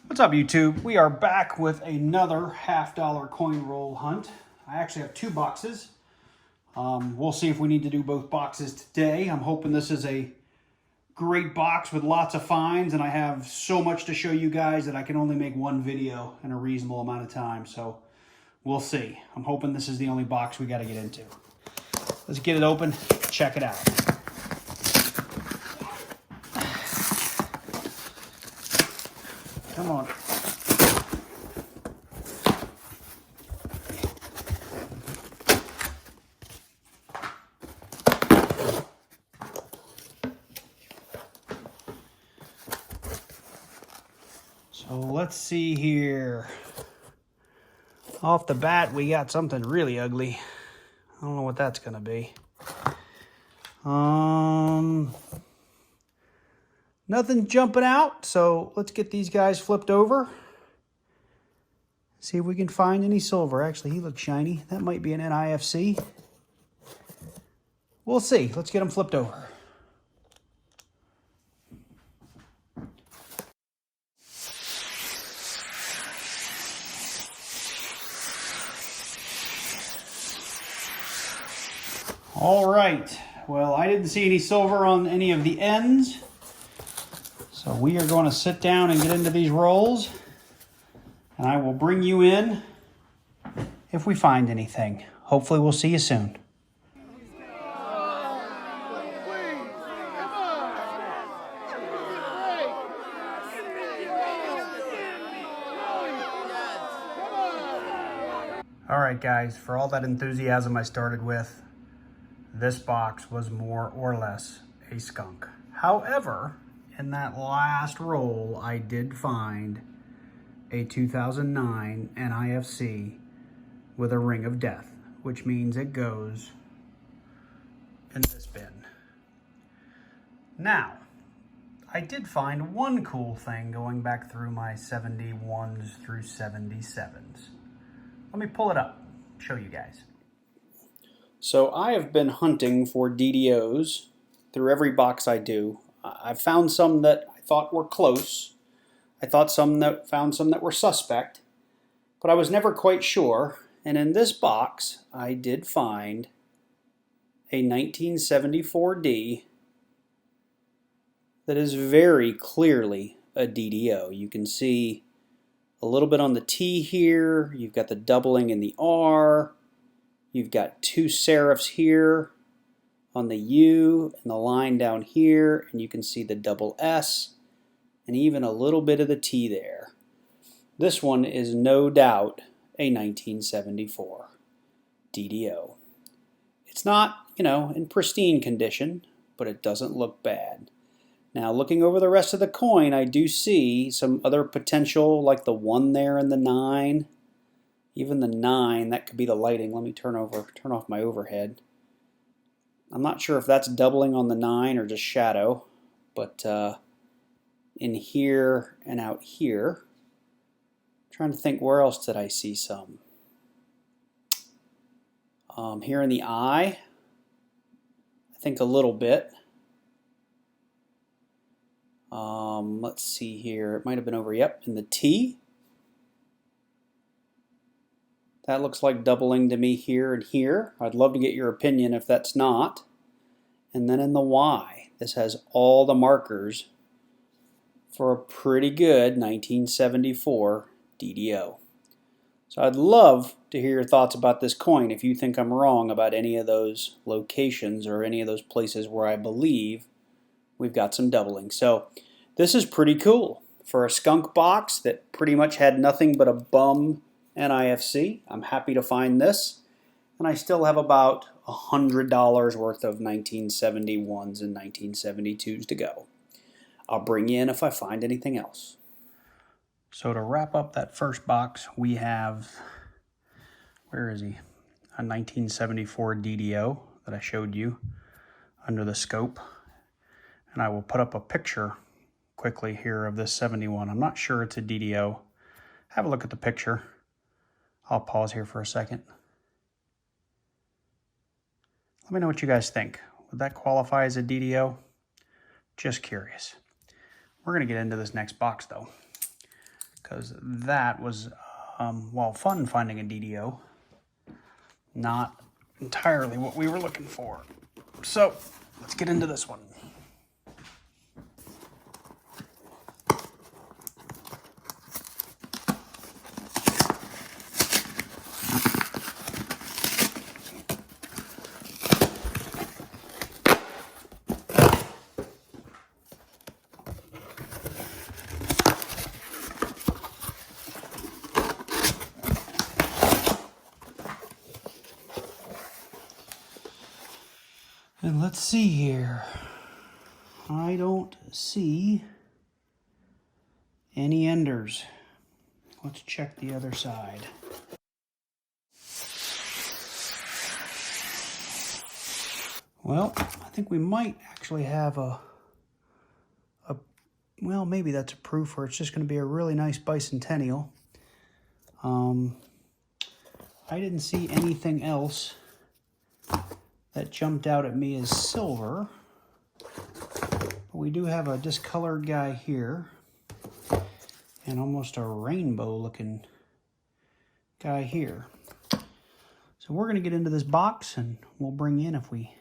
What's up, YouTube? We are back with another $half coin roll hunt. I actually have two boxes. We'll see if we need to do both boxes today. I'm hoping this is a great box with lots of finds, and I have so much to show you guys that I can only make one video in a reasonable amount of time. So we'll see. I'm hoping this is the only box we got to get into. Let's get it open, check it out. Come on. So let's see here. Off the bat, we got something really ugly. I don't know what that's gonna be. Nothing jumping out, so let's get these guys flipped over. See if we can find any silver. Actually, he looks shiny. That might be an NIFC. We'll see. Let's get them flipped over. All right. Well, I didn't see any silver on any of the ends. So we are going to sit down and get into these rolls, and I will bring you in if we find anything. Hopefully we'll see you soon. All right, guys, for all that enthusiasm I started with, this box was more or less a skunk. However, in that last roll, I did find a 2009 NIFC with a ring of death, which means it goes in this bin. Now, I did find one cool thing going back through my 71s through 77s. Let me pull it up, show you guys. So I have been hunting for DDOs through every box I do. I've found some that I thought were close. I found some that were suspect, but I was never quite sure. And in this box, I did find a 1974D that is very clearly a DDO. You can see a little bit on the T here. You've got the doubling in the R. You've got two serifs here on the U and the line down here, and you can see the double S and even a little bit of the T there. This one is no doubt a 1974 DDO. It's not, in pristine condition, but it doesn't look bad. Now, looking over the rest of the coin, I do see some other potential, like the 1 there and the 9. Even the 9, that could be the lighting. Let me turn off my overhead. I'm not sure if that's doubling on the 9 or just shadow, but in here and out here, I'm trying to think where else did I see some. Here in the eye, I think a little bit. Let's see here. It might have been over, yep, in the T. That looks like doubling to me here and here. I'd love to get your opinion if that's not. And then in the Y, this has all the markers for a pretty good 1974 DDO. So I'd love to hear your thoughts about this coin if you think I'm wrong about any of those locations or any of those places where I believe we've got some doubling. So this is pretty cool for a skunk box that pretty much had nothing but a bum NIFC. I'm happy to find this, and I still have about $100 worth of 1971s and 1972s to go. I'll bring you in if I find anything else. So to wrap up that first box, we have, where is he? A 1974 DDO that I showed you under the scope. And I will put up a picture quickly here of this 71. I'm not sure it's a DDO. Have a look at the picture. I'll pause here for a second. Let me know what you guys think. Would that qualify as a DDO? Just curious. We're going to get into this next box though. because that was, while fun finding a DDO, not entirely what we were looking for. So let's get into this one. And let's see here. I don't see any enders. Let's check the other side. Well, I think we might actually have well, maybe that's a proof, or it's just going to be a really nice bicentennial. I didn't see anything else that jumped out at me as silver. We do have a discolored guy here, and almost a rainbow looking guy here. So we're going to get into this box, and we'll bring in if we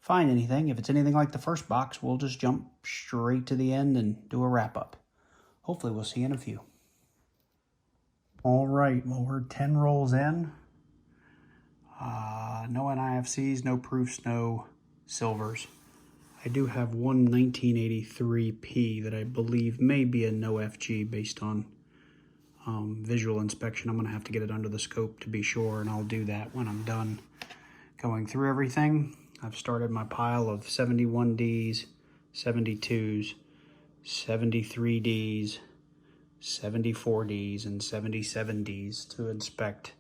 find anything. If it's anything like the first box, we'll just jump straight to the end and do a wrap up. Hopefully we'll see you in a few. All right, well, we're 10 rolls in. No NIFCs, no proofs, no silvers. I do have one 1983P that I believe may be a no FG based on visual inspection. I'm going to have to get it under the scope to be sure, and I'll do that when I'm done going through everything. I've started my pile of 71Ds, 72s, 73Ds, 74Ds, and 77Ds to inspect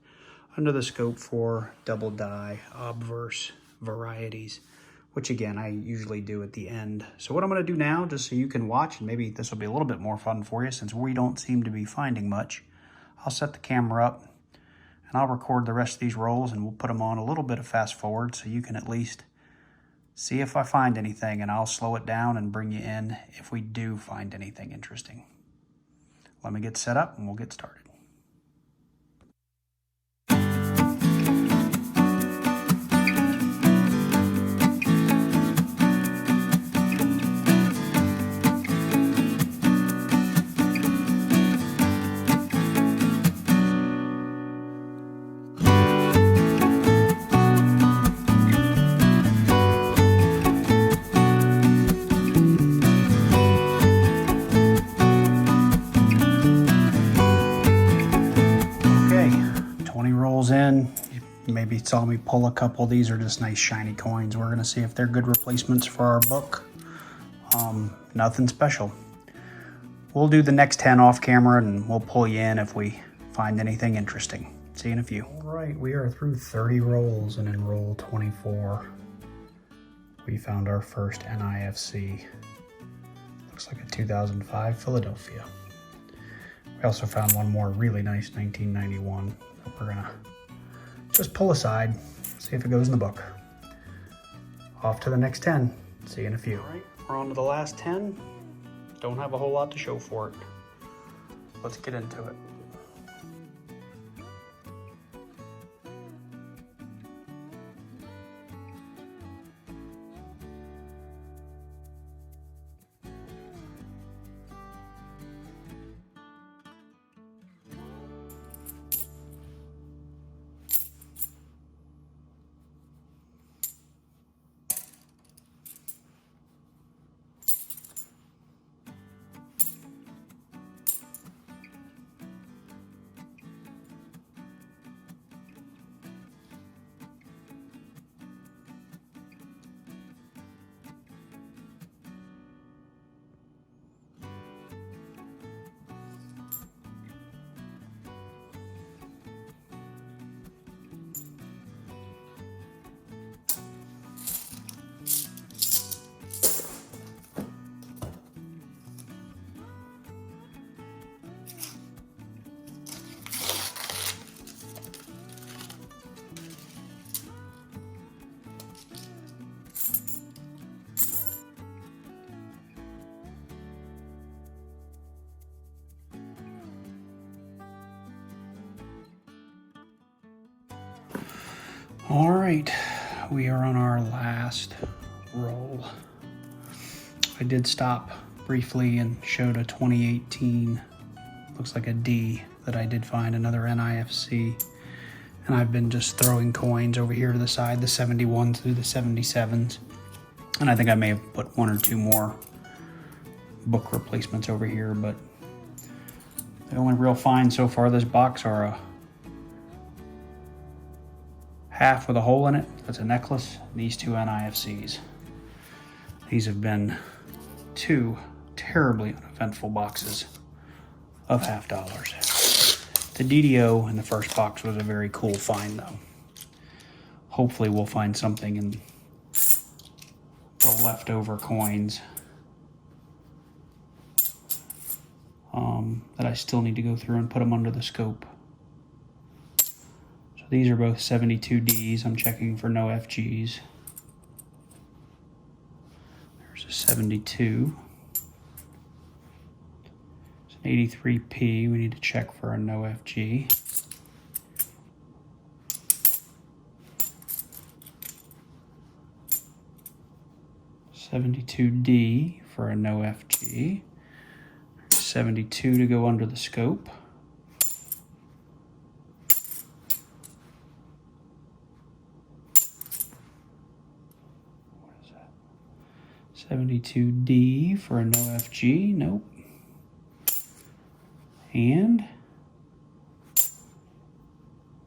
under the scope for double die obverse varieties, which again, I usually do at the end. So what I'm going to do now, just so you can watch, and maybe this will be a little bit more fun for you since we don't seem to be finding much, I'll set the camera up and I'll record the rest of these rolls, and we'll put them on a little bit of fast forward so you can at least see if I find anything, and I'll slow it down and bring you in if we do find anything interesting. Let me get set up and we'll get started. In, you maybe saw me pull a couple. These are just nice shiny coins. We're going to see if they're good replacements for our book. Nothing special. We'll do the next 10 off camera, and we'll pull you in if we find anything interesting. See you in a few. All right, we are through 30 rolls, and in roll 24 we found our first NIFC. Looks like a 2005 Philadelphia. We also found one more really nice 1991 that we're gonna just pull aside, see if it goes in the book. Off to the next 10. See you in a few. All right, we're on to the last 10. Don't have a whole lot to show for it. Let's get into it. All right, we are on our last roll. I did stop briefly and showed a 2018, looks like a D, that I did find another NIFC. And I've been just throwing coins over here to the side, the 71s through the 77s. And I think I may have put one or two more book replacements over here, but the only real finds so far this box are a half with a hole in it. That's a necklace. These two NIFCs. These have been two terribly uneventful boxes of $50. The DDO in the first box was a very cool find though. Hopefully we'll find something in the leftover coins that I still need to go through and put them under the scope. So these are both 72Ds. I'm checking for no FGs. There's a 72. It's an 83P. We need to check for a no FG. $72D for a no FG. 72 to go under the scope. What is that? 72D for a no FG. Nope. And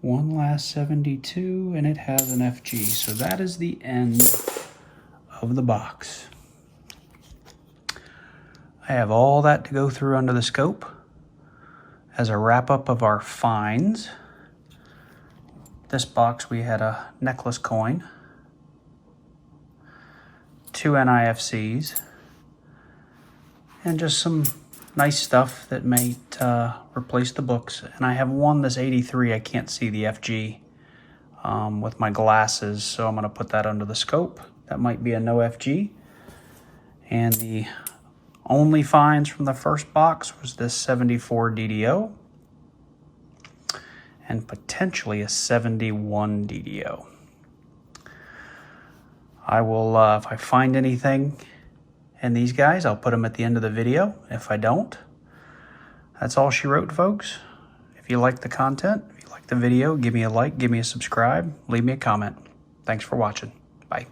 one last 72, and it has an FG. So that is the end of the box. I have all that to go through under the scope as a wrap-up of our finds. This box we had a necklace coin, 2 NIFCs, and just some nice stuff that might replace the books. And I have one, this 83, I can't see the FG with my glasses, so I'm going to put that under the scope. That might be a no FG. And the only finds from the first box was this 74 DDO and potentially a 71 DDO. I will, if I find anything in these guys, I'll put them at the end of the video. If I don't, that's all she wrote, folks. If you like the content, if you like the video, give me a like, give me a subscribe, leave me a comment. Thanks for watching. Bye.